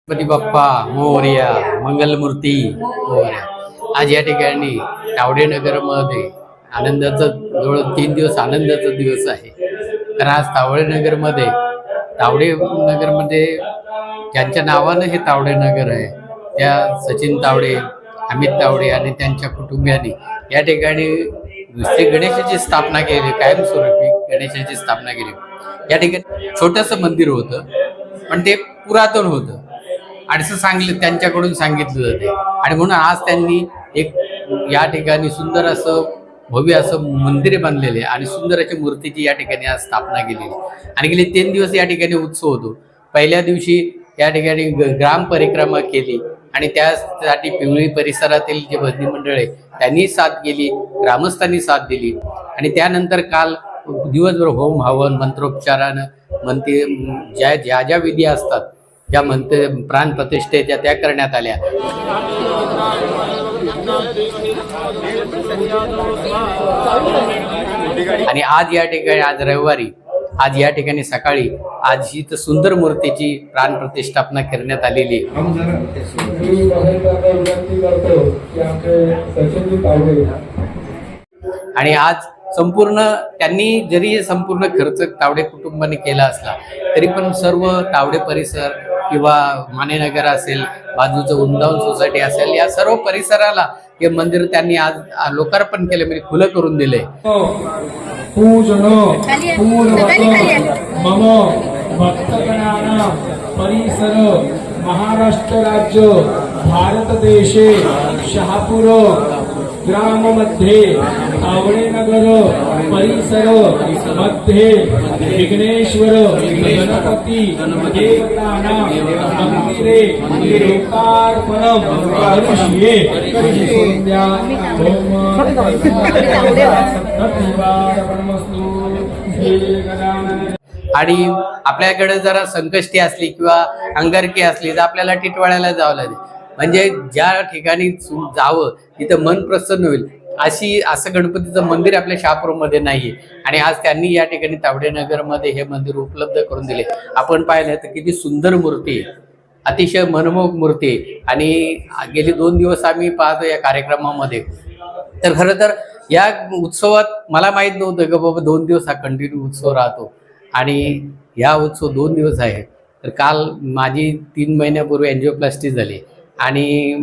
गणपती बाप्पा मोरया, मंगलमूर्ती मोरया. आज या ठिकाणी तावडे नगरमध्ये आनंदाचा जवळ 3 दिवस आनंदाचा दिवस आहे. तर आज तावडे नगरमध्ये ज्यांच्या नावानं हे तावडे नगर आहे त्या सचिन तावडे, अमित तावडे आणि त्यांच्या कुटुंबियांनी या ठिकाणी श्री गणेशाची स्थापना केली. कायमस्वरूपी गणेशाची स्थापना केली. या ठिकाणी छोटंसं मंदिर होतं, पण ते पुरातन होतं आणि असं त्यांच्याकडून सांगितलं जाते. आणि म्हणून आज त्यांनी एक या ठिकाणी सुंदर असं भव्य असं मंदिर बांधलेले आणि सुंदर अशी मूर्तीची या ठिकाणी आज स्थापना केलेली. आणि गेले 3 दिवस या ठिकाणी उत्सव होतो. पहिल्या दिवशी या ठिकाणी ग्राम परिक्रमा केली आणि त्यासाठी पिवळी परिसरातील जे भजनी मंडळ आहे त्यांनी साथ केली, ग्रामस्थांनी साथ दिली. आणि त्यानंतर काल दिवसभर होम हवन मंत्रोपचारानं ज्या विधी असतात, ज्या प्राण प्रतिष्ठेच्या त्या करण्यात आल्या. आणि आज या ठिकाणी आज रविवारी या ठिकाणी सकाळी आज ही तर सुंदर मूर्तीची प्राण प्रतिष्ठापना करण्यात आलेली आहे. आणि आज त्यांनी जरी संपूर्ण खर्च तावडे कुटुंबाने केला असला तरी पण सर्व तावडे परिसर किंवा मानेनगर असेल, बाजूचं उंदावून सोसायटी असेल, या सर्व परिसराला हे मंदिर त्यांनी आज लोकार्पण केले, म्हणजे खुलं करून दिले. परिसर महाराष्ट्र राज्य भारत देशे शहापूर ग्राम मध्ये तावडे नगर परिसर मध्ये विघ्नेश्वर गणपती देवताना मंदिरे लोकार्पणम करिष्ये. आणि आपल्याकडे जरा संकष्टी असली किंवा अंगारकी असली तर आपल्याला टिटवाळ्याला जावं लागेल. म्हणजे ज्या ठिकाणी जावं तिथं मन प्रसन्न होईल असं गणपतीचं मंदिर आपल्या शहापूरमध्ये नाहीये. आणि आज त्यांनी या ठिकाणी तावडे नगरमध्ये हे मंदिर उपलब्ध करून दिले. आपण पाहिलं तर किती सुंदर मूर्ती, अतिशय मनमोहक मूर्ती. आणि गेली 2 दिवस आम्ही पाहतो या कार्यक्रमामध्ये. तर खरं तर या उत्सवात मला माहीत नव्हतं की बाबा 2 दिवस हा कंटिन्यू उत्सव राहतो. आणि या उत्सव 2 दिवस आहे. तर काल माझी 3 महिन्यापूर्वी एन्जिओप्लास्टी झाली आणि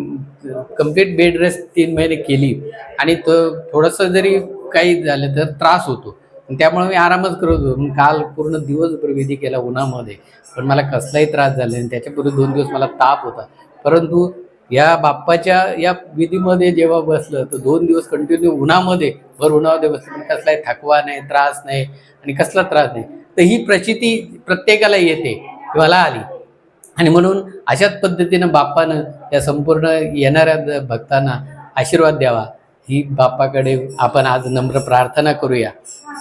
कम्प्लीट बेड रेस्ट 3 महिने केली. आणि थोडंसं जरी काही झालं तर त्रास होतो, त्यामुळे मी आरामच करत होतो. काल पूर्ण दिवसभर विधी केला उन्हामध्ये, पण मला कसलाही त्रास झाला नाही. त्याच्यापूर्वी 2 दिवस मला ताप होता. परंतु या बाप्पाच्या या विधीमध्ये जेव्हा बसलं तर 2 दिवस कंटिन्यू भर उन्हामध्ये बसलं, पण कसलाही थकवा नाही, त्रास नाही आणि कसला त्रास नाही. तर ही प्रचिती प्रत्येकाला येते, मला आली. आणि म्हणून अशाच पद्धतीनं बाप्पानं या संपूर्ण येणाऱ्या भक्तांना आशीर्वाद द्यावा, ही बाप्पाकडे आपण आज नम्र प्रार्थना करूया.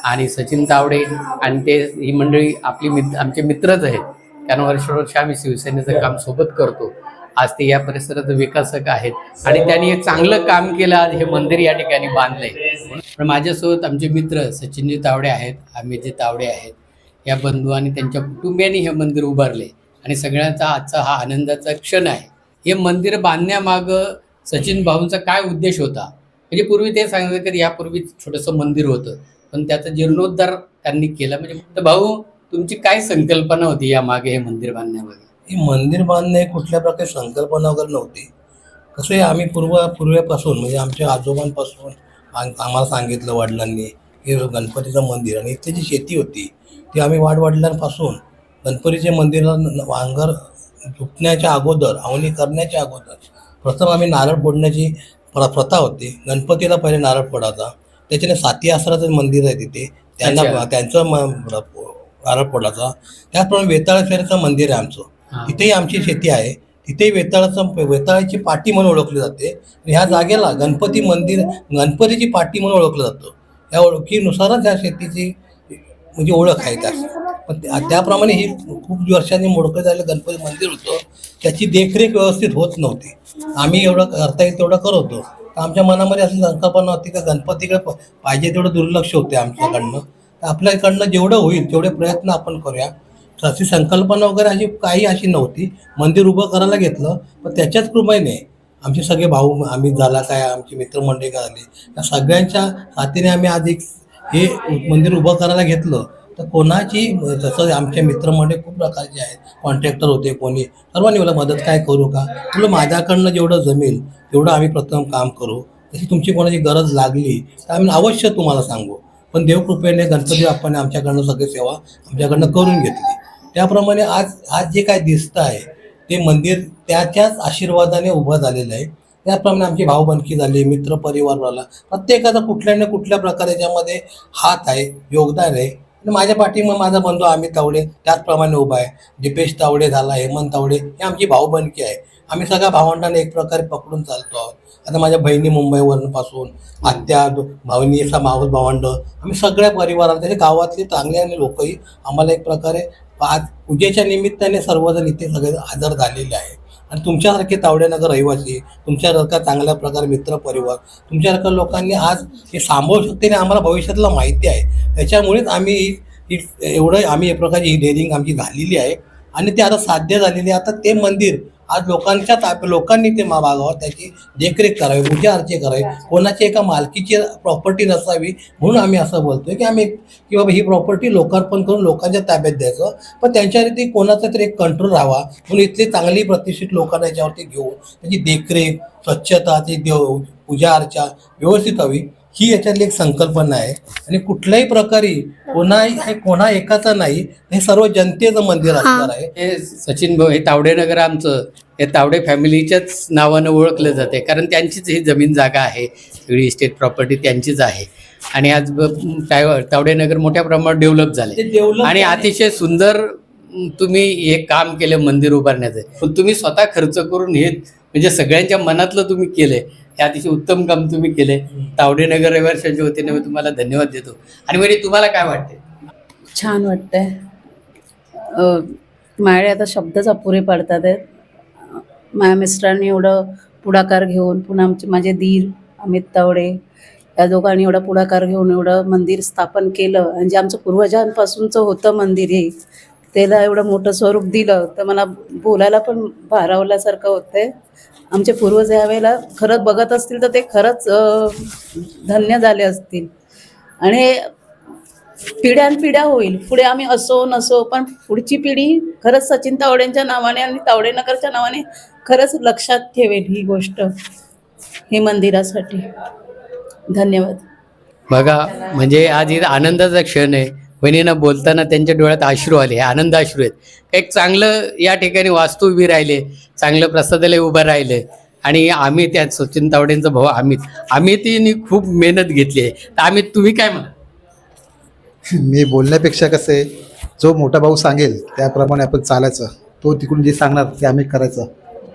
आणि सचिन तावडे आणि ही मंडळी आमचे मित्रच आहेत, कारण वर्षोवर्ष आम्ही शिवसेनेचं काम सोबत करतो. आज ते या परिसराचे विकासक आहेत आणि त्यांनी एक चांगलं काम केलं. आज हे मंदिर या ठिकाणी बांधलंय. पण माझ्यासोबत आमचे मित्र सचिनजी तावडे आहेत, अमितजी तावडे आहेत, या बंधू आणि त्यांच्या कुटुंबियांनी हे मंदिर उभारले. आणि सगळ्यांचा आजचा हा आनंदाचा क्षण आहे. हे मंदिर बांधण्यामागं सचिन भाऊंचा काय उद्देश होता, म्हणजे पूर्वी ते सांगितलं की यापूर्वी छोटंसं मंदिर होतं, पण त्याचा जीर्णोद्धार त्यांनी केला. म्हणजे भाऊ, तुमची काय संकल्पना होती या मागे हे मंदिर बांधण्यामागे? हे मंदिर बांधणे कुठल्या प्रकारे संकल्पना वगैरे नव्हती. कसं आहे, आम्ही पूर्वीपासून म्हणजे आमच्या आजोबांपासून आम्हाला सांगितलं वडिलांनी की गणपतीचं मंदिर, आणि इथली जी शेती होती ती आम्ही वडिलांपासून गणपतीच्या मंदिराला वांगर फुटण्याच्या अगोदर, अवनी करण्याच्या अगोदर प्रथम आम्ही नारळ फोडण्याची प्रथा होती. गणपतीला पहिले नारळ फोडायचा, त्याच्याने साती आसराचं मंदिर आहे तिथे, त्यांचं नारळ फोडायचा. त्याचप्रमाणे वेताळ फेऱ्याचं मंदिर आहे आमचं, तिथेही आमची शेती आहे. तिथेही वेताळाची पाटी म्हणून ओळखली जाते. ह्या जागेला गणपतीची पाटी म्हणून ओळखलं जातं. या ओळखीनुसारच ह्या शेतीची म्हणजे ओळख आहे. त्याप्रमाणे ही खूप वर्षांनी मोडकं झालेलं गणपती मंदिर होतं, त्याची देखरेख व्यवस्थित होत नव्हती. आम्ही एवढं करता येईल तेवढं करत होतो. आमच्या मनामध्ये अशी संकल्पना होती की गणपतीकडे पाहिजे तेवढं दुर्लक्ष होते आमच्याकडनं. आपल्याकडनं जेवढं होईल तेवढे प्रयत्न आपण करूया. अशी संकल्पना वगैरे अशी काही अशी नव्हती. मंदिर उभं करायला घेतलं, पण त्याच्याच कृपेने आमचे सगळे भाऊ आम्ही झाला काय आमची मित्रमंडळी झाली, या सगळ्यांच्या साथीने आम्ही आज एक हे मंदिर उभं करायला घेतलं. तर कोणाची तसं आमचे मित्रमंडळी खूप प्रकारचे आहेत, कॉन्ट्रॅक्टर होते कोणी, सर्वांनी मला मदत काय करू का, तुला माझ्याकडनं जेवढं जमेल तेवढं आम्ही प्रथम काम करू. तशी तुमची कोणाची गरज लागली तर आम्ही अवश्य तुम्हाला सांगू. पण देवकृपेने गणपती बाप्पाने आमच्याकडनं सगळी सेवा आमच्याकडनं करून घेतली. त्याप्रमाणे आज आज जे काय दिसतं आहे ते मंदिर त्याच्याच आशीर्वादाने उभं झालेलं आहे. त्याप्रमाणे आमची भाऊबंदकी झाली, मित्र परिवार झाला, प्रत्येकाचा कुठल्या ना कुठल्या प्रकारे याच्यामध्ये हात आहे, योगदान आहे. आणि माझ्या पाठीमा माझा बंधू अमित तावडे त्याचप्रमाणे उभा आहे. दीपेश तावडे झाला, हेमंत तावडे, ही आमची भाऊबंदकी आहे. आम्ही सगळ्या भावंडांना एक प्रकारे पकडून चालतो आहोत. आता माझ्या बहिणी मुंबईवरपासून आत्या भावनी असा मावस भावंड, आम्ही सगळ्या परिवाराला त्याच्या गावातले चांगले लोकही आम्हाला एक प्रकारे आज पूजेच्या निमित्ताने सर्वजण इथे सगळे हजर झालेले आहे. आणि तुमच्यासारखे तावडेनगर रहिवासी, तुमच्यासारखा चांगल्या प्रकारे मित्र परिवार, तुमच्यासारख्या लोकांनी आज हे सांभाळू शकते आणि आम्हाला भविष्यातला माहिती आहे. त्याच्यामुळेच आम्ही एवढं आम्ही एक प्रकारची ही डेअरिंग आमची झालेली आहे आणि ते आता साध्य झालेली आहे. आता ते मंदिर आज लोकांनी ते मागावं, त्याची देखरेख करावी, पूजा अर्चे करावी, कोणाची एका मालकीची प्रॉपर्टी नसावी. म्हणून आम्ही असं बोलतोय की आम्ही की बाबा ही प्रॉपर्टी लोकार्पण करून लोकांच्या ताब्यात द्यायचं, पण त्यांच्यावरती कोणाचा तरी एक कंट्रोल राहावा. म्हणून इथली चांगली प्रतिष्ठित लोकांना याच्यावरती घेऊन त्याची देखरेख, स्वच्छता, ती पूजा अर्चा व्यवस्थित हवी, ही याच्यातली एक संकल्पना आहे. आणि कुठल्याही प्रकारे कोणा एकाचा नाही, हे सर्व जनतेचं मंदिर असणार आहे. हे सचिन भाऊ, हे तावडे नगर आमचं हे तावडे फॅमिलीच्याच नावानं ओळखलं जाते, कारण त्यांचीच ही जमीन जागा आहे, सगळी इस्टेट प्रॉपर्टी त्यांचीच आहे. आणि आज तावडे नगर मोठ्या प्रमाणात डेव्हलप झाले आणि अतिशय सुंदर तुम्ही हे काम केलं मंदिर उभारण्याचं. पण तुम्ही स्वतः खर्च करून हे म्हणजे सगळ्यांच्या मनातलं तुम्ही केलंय, हे अतिशय उत्तम काम तुम्ही केले. तावडे नगर रहिवाशांच्या वतीने मी तुम्हाला धन्यवाद देतो. आणि म्हणजे तुम्हाला काय वाटते? छान वाटतंय. माझ्याकडे आता शब्दच अपुरे पडतात आहेत. माझ्या मिस्टरांनी एवढं पुढाकार घेऊन, पुन्हा माझे दीर अमित तावडे या दोघांनी एवढा पुढाकार घेऊन एवढं मंदिर स्थापन केलं. आणि जे आमचं पूर्वजांपासूनचं होतं मंदिर हे, त्याला एवढं मोठं स्वरूप दिलं तर मला बोलायला पण भारावल्यासारखं होतंय. आमचे पूर्वज यावेळेला खरंच बघत असतील तर ते खरंच धन्य झाले असतील. आणि पिढ्यानपिढ्या होईल, पुढे आम्ही असो नसो, पण पुढची पिढी खरंच सचिन तावडेंच्या नावाने आणि तावडेनगरच्या नावाने खरंच लक्षात ठेवेल ही गोष्ट, हे मंदिरासाठी. धन्यवाद. बघा, म्हणजे आज इथं आनंदाचा क्षण आहे. बहिणीनं बोलताना त्यांच्या डोळ्यात अश्रू आले, हे आनंद अश्रू आहेत. एक चांगलं या ठिकाणी वास्तू उभी राहिले, चांगलं प्रसादालय उभं राहिलं. आणि आम्ही त्यात सचिन तावडेंचा भाऊ अमितनी खूप मेहनत घेतली आहे. तर अमित, तुम्ही काय म्हणा? मी बोलण्यापेक्षा कसं आहे, जो मोठा भाऊ सांगेल त्याप्रमाणे आपण चालायचं, तो तिकडून जे सांगणार ते आम्ही करायचं,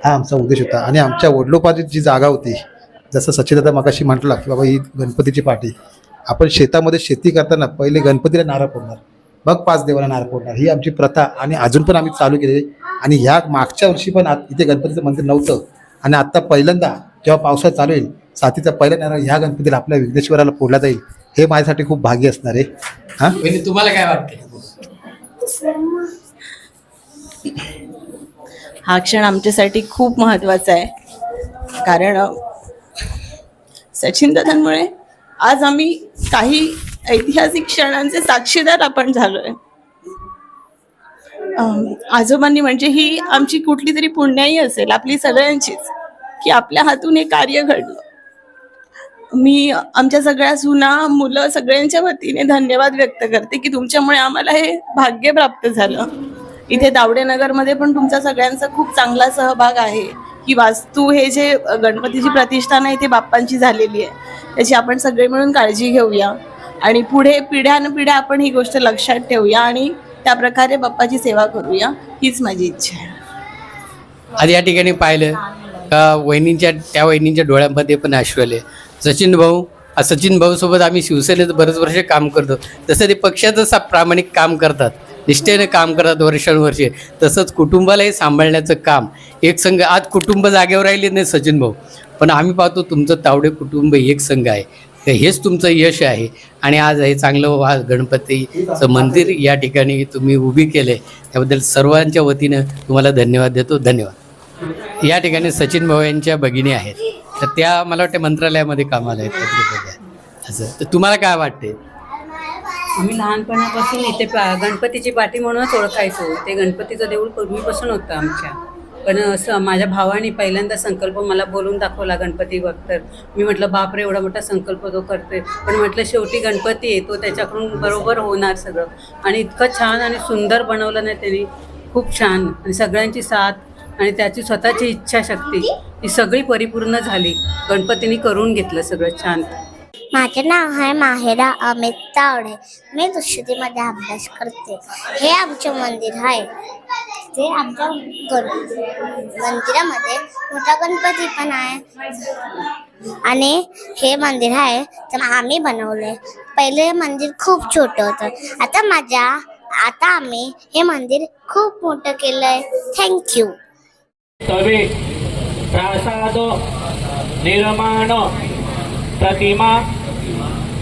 हा आमचा उद्देश होता. आणि आमच्या वडिलोपार्जित जी जागा होती, जसं सचिनदादा मगाशी म्हटला की बाबा ही गणपतीची पाठी, आपण शेतामध्ये शेती करताना पहिले गणपतीला नारळ फोडणार, मग 5 देवाला नारळ फोडणार, ही आमची प्रथा आणि अजून पण आम्ही चालू केली. आणि ह्या मागच्या वर्षी पण इथे गणपतीचं मंदिर नव्हतं आणि आत्ता पहिल्यांदा जेव्हा पावसाळा चालू होईल, साथीचा पहिला नारळ ह्या गणपतीला आपल्या विघ्नेश्वराला फोडला जाईल, हे माझ्यासाठी खूप भाग्य असणार आहे. हां, बहिणी, तुम्हाला काय वाटते? हा क्षण आमच्यासाठी खूप महत्त्वाचा आहे, कारण सचिन दादांमुळे आज आम्ही काही ऐतिहासिक क्षणांचे साक्षीदार आपण झालोय. आजोबांनी म्हणजे ही आमची कुठली तरी पुण्याई असेल, आपली सगळ्यांचीच, की आपल्या हातून हे कार्य घडलं. मी आमच्या सगळ्या सुना, मुलं सगळ्यांच्या वतीने धन्यवाद व्यक्त करते की तुमच्यामुळे आम्हाला हे भाग्य प्राप्त झालं. इथे तावडे नगरमध्ये पण तुमचा सगळ्यांचा खूप चांगला सहभाग आहे. ही वास्तू, हे जे गणपतीची प्रतिष्ठान आहे ते बाप्पांची झालेली आहे, त्याची आपण सगळे मिळून काळजी घेऊया आणि पुढे पिढ्यानपिढ्या आपण ही गोष्ट लक्षात ठेवूया आणि त्या प्रकारे बाप्पाची सेवा करूया, हीच माझी इच्छा आहे. आज या ठिकाणी पाहिलं का वहिनींच्या डोळ्यांमध्ये पण अश्रू आले. सचिन भाऊ सोबत आम्ही शिवसेनेत बरेच वर्ष काम करतो, तसं ते पक्षाचं प्रामाणिक काम करतात, निष्ठेने काम करतात वर्षानुवर्षे. तसंच कुटुंबालाही सांभाळण्याचं काम एक संघ. आज कुटुंब जागेवर राहिले नाही सचिन भाऊ, पण आम्ही पाहतो तुमचं तावडे कुटुंब एक संघ आहे. तर हेच तुमचं यश आहे. आणि आज हे चांगलं गणपतीचं मंदिर या ठिकाणी तुम्ही उभी केले त्याबद्दल सर्वांच्या वतीनं तुम्हाला धन्यवाद देतो. धन्यवाद. या ठिकाणी सचिन भाऊ यांच्या भगिनी आहेत, तर त्या मला वाटतं मंत्रालयामध्ये कामाला आहेत काहीतरी असं. तर तुम्हाला काय वाटते? आम्ही लहानपणापासून इथे गणपतीची पाठी म्हणूनच ओळखायचो. ते गणपतीचं देऊळ पूर्वीपासून होतं आमच्या. पण असं माझ्या भावाने पहिल्यांदा संकल्प मला बोलून दाखवला गणपतीवर. तर मी म्हटलं बापरे, एवढा मोठा संकल्प तो करते. पण म्हटलं शेवटी गणपती येतो, त्याच्याकडून बरोबर होणार सगळं. आणि इतकं छान आणि सुंदर बनवलं ना त्यांनी, खूप छान. आणि सगळ्यांची साथ आणि त्याची स्वतःची इच्छाशक्ती ही सगळी परिपूर्ण झाली. गणपतीने करून घेतलं सगळं छान. माझे नाव आहे माहेरा अमित तावडे. मी दुष्यतीमध्ये अभ्यास करते. हे आमचे मंदिर आहे. ते आमच्या मंदिरामध्ये मोठा गणपती पण आहे आणि हे मंदिर आहे तर आम्ही बनवले. पहिले मंदिर खूप छोटं होतं. आता आम्ही हे मंदिर खूप मोठं केलंय. थँक्यू. तवे प्रासाद निर्माण प्रतिमा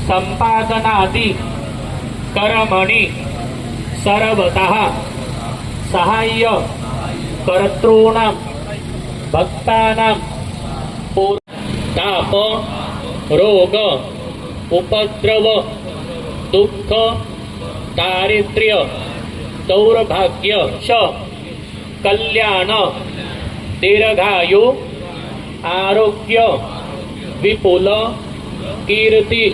संपादनादि कर्मणि सर्वतः सहाय्य कर्तॄणां भक्तानां ताप रोग उपद्रव दुःख दारिद्र्य दौर्भाग्य श कल्याण दीर्घायु आरोग्य विपुल कीर्ती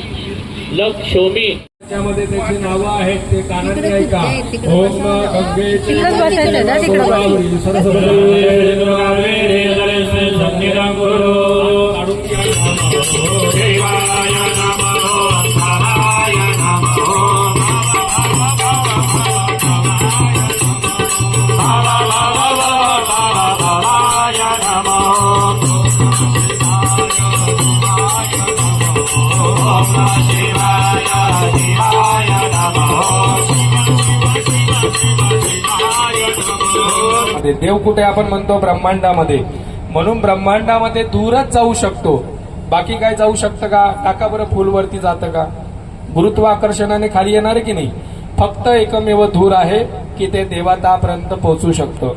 लक्ष्मी. त्यामध्ये त्याची नावं आहेत ते कानाने ऐका. ओम गंगेची देव कुठे आपण म्हणतो ब्रह्मांडामध्ये. म्हणून ब्रह्मांडामध्ये दूरच जाऊ शकतो. बाकी काय जाऊ शकतं का? टाका बरं, फुलवरती जातं का? गुरुत्वाकर्षणाने खाली येणार आहे की नाही? फक्त एकमेव धूर आहे की ते देवतापर्यंत पोहोचू शकतं.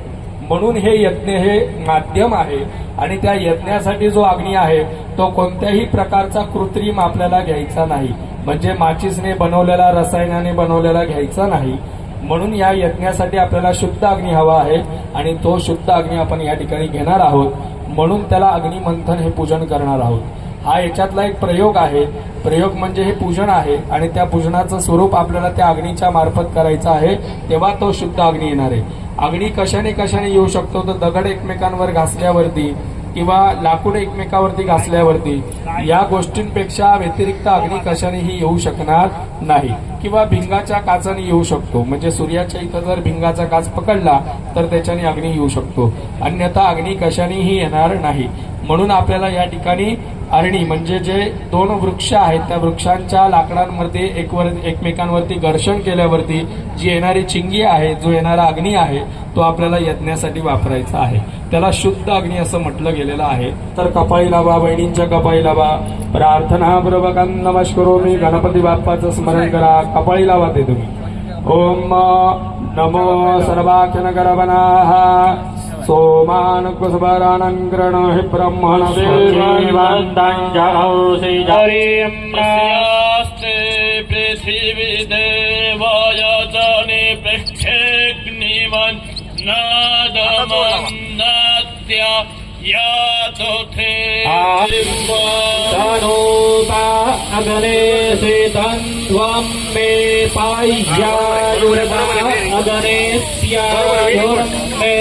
म्हणून हे यज्ञ हे माध्यम आहे आणि त्या यज्ञासाठी जो अग्नी आहे तो कोणत्याही प्रकारचा कृत्रिम आपल्याला घ्यायचा नाही. म्हणजे माचीसने बनवलेला, रसायनाने बनवलेला घ्यायचा नाही. म्हणून या यज्ञासाठी आपल्याला शुद्ध अग्नी हवा आहे आणि तो शुद्ध अग्नी आपण या ठिकाणी घेणार आहोत. म्हणून त्याला अग्निमंथन हे पूजन करणार आहोत. हा याच्यातला एक प्रयोग आहे. प्रयोग म्हणजे हे पूजन आहे आणि त्या पूजनाचं स्वरूप आपल्याला त्या अग्नीच्या मार्फत करायचं आहे. तेव्हा तो शुद्ध अग्नी येणार आहे. अग्नी कशाने येऊ शकतो? तर दगड एकमेकांवर घासल्यावरती किंवा लाकूड एकमेकावरती घासल्यावरती, या गोष्टींपेक्षा व्यतिरिक्त अग्नी कशानेही येऊ शकणार नाही. किंवा भिंगाच्या काचाने येऊ शकतो. म्हणजे सूर्याच्या इथं जर भिंगाचा काच पकडला तर त्याच्याने अग्नी येऊ शकतो. अन्यथा अग्नी कशानेही येणार नाही. म्हणून आपल्याला या ठिकाणी अरणी म्हणजे जे दोन वृक्ष आहेत त्या वृक्षांच्या लाकडांमध्ये एकमेकांवरती घर्षण केल्यावरती जी येणारी चिंगी आहे, जो येणारा अग्नी आहे तो आपल्याला यज्ञासाठी वापरायचा आहे. त्याला शुद्ध अग्नी असं म्हटलं गेलेलं आहे. तर कपाळी लावा, बहिणींच्या कपाळी लावा. प्रार्थनापूर्वक नमस्कारोमी गणपती बाप्पाचं स्मरण करा. कपाळी लावा ते तुम्ही. ओम नमो सर्वाख्यनगरवनाः सोमान कुसुबरानंग्रण हि ब्रह्मण देवान्तांजलौषिजास्ते पृथिवी देवाय जने प्रेक्षेग्निवन् नादमन्नाद्या यातोथे तनोता अग्ने सितन्वं मे पाह्यायुर्वा अग्नेस्यायुर्मे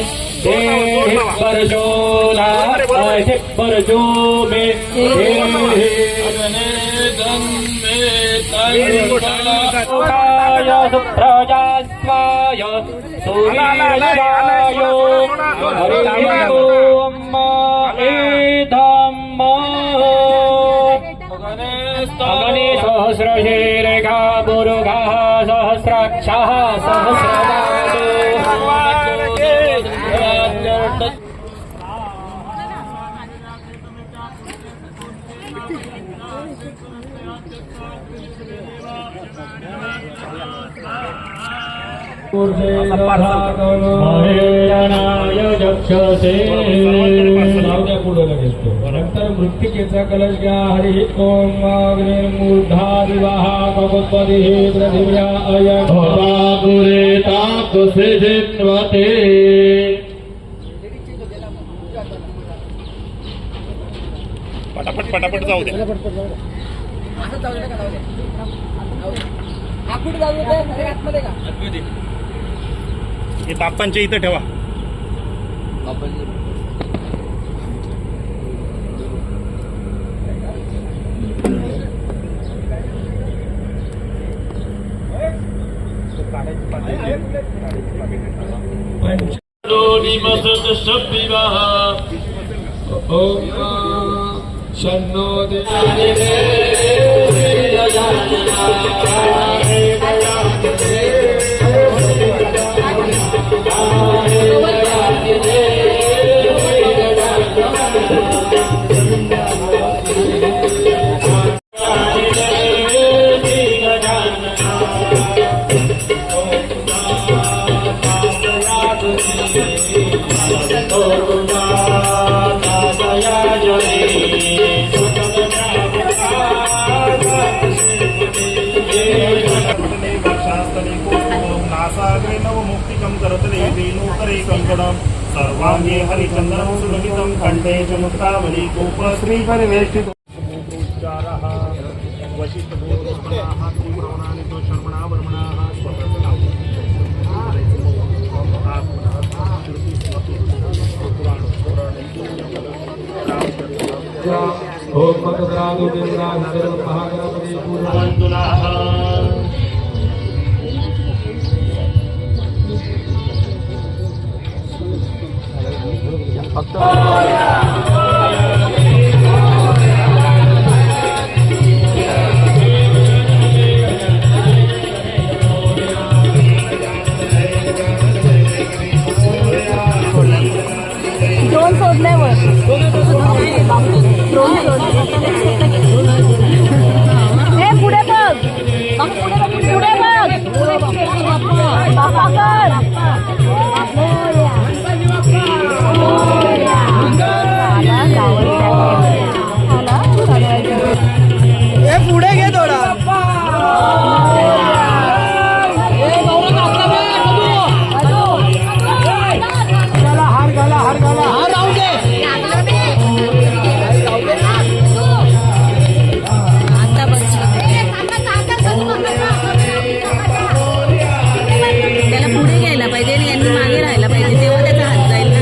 देहि परजोला परजो मे देहि अग्ने तन्मे तन्मय सुप्रजास्वाय सूर्याय हरि ओम एधम्म अग्नि सहस्रशीर्घा मुरुघः सहस्राक्षः सहस्रपादो नंतर मृत्तिकेचा कलश घ्या. हरी ओम मूर्धा विवाहा भगवती पृथिव्या अयन गुरे ताप सिद्धिन्वते. पटापट जाऊ दे. हे बाप्पांच्या इथं ठेवा. नासाग्रे नवमुक्तिकं करतले वेणुकरे कङ्कणं सर्वाङ्गे हरिचन्दनं सुललितं कण्ठे च मुक्तावली गोपश्रीपरिवेष्टितो. वशिष्ठभूतस्मराः त्रिगुणवनानितो शर्मणावर्मणाः स्वतः ओम भगवतो देवरा नगर महागणपति पूर्ववन्दुनाः. ड्रोन सोडल्यावर ड्रोन हे पुढे बघ पुढे बघ बाप्पा कर. पुढे घे थोडा. त्याला पुढे घ्यायला पाहिजे आणि यांनी मागे राहायला पाहिजे, तेव्हा त्याचा हात जाईल ना.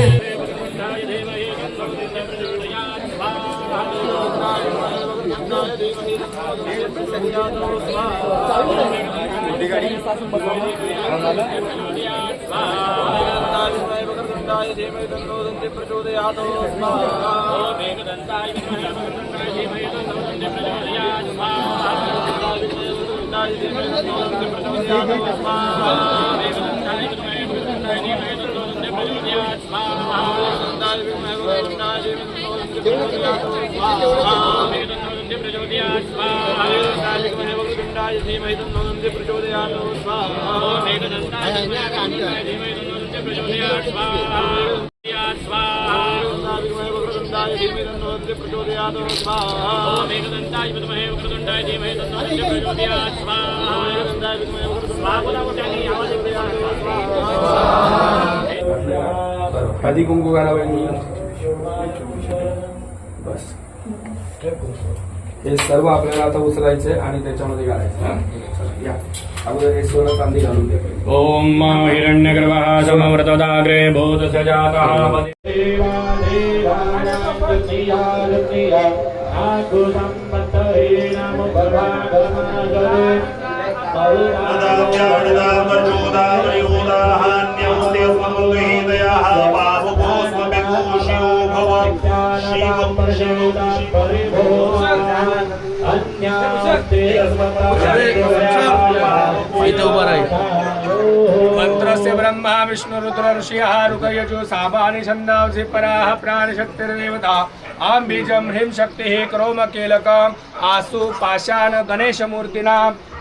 आधी कुंकू घालावे. बस हे सर्व आपल्याला आता उचलायचे आणि त्याच्यामध्ये घालायचे. या अगोदर हे सोनं चांदी घालून द्या. ओम हिरण्यगर्भः समवर्तदाग्रे भूतसजातः मंत्रस्य ब्रह्मा विष्णु रुद्र ऋषिः ऋकयजु सामानि छन्दांसि पराः प्राणशक्तिर्देवता आं बीजं ह्रीं शक्तिः क्रोम कीलकम् आसु पाषाण गणेशमूर्तिना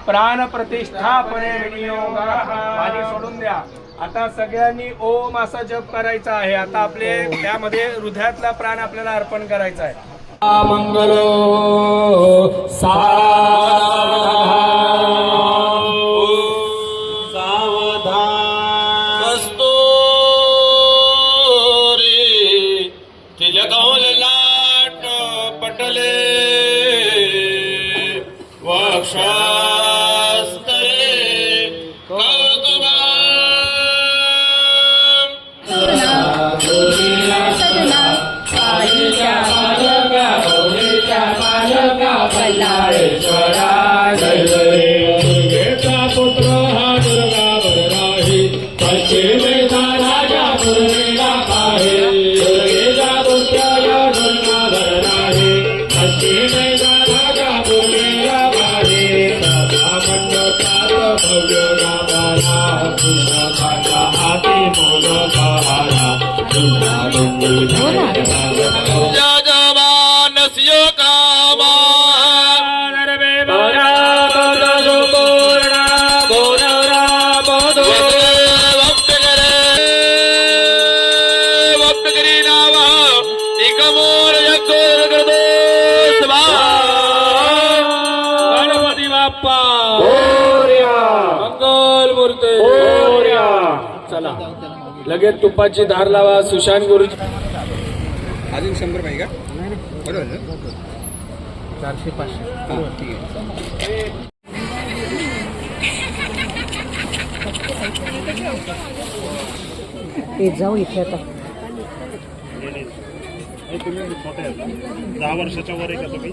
प्राण प्रतिष्ठापने विनियोगाः. पाणी सोडून द्या. आता सगळ्यांनी ओम असा जप करायचा आहे. आता आपले त्यामध्ये हृदयातला प्राण आपल्याला अर्पण करायचा आहे. मंगलो गणपती बाप्पा मंगल मूर्ती. चला लगेच तुपाची धार लावा. सुशांत गुरुजी अजून 100 पाहिजे का? बरोबर 400-500. जाऊ इथे आता. तुम्ही छोटे 10 वर्षाच्या वर आहे का तुम्ही?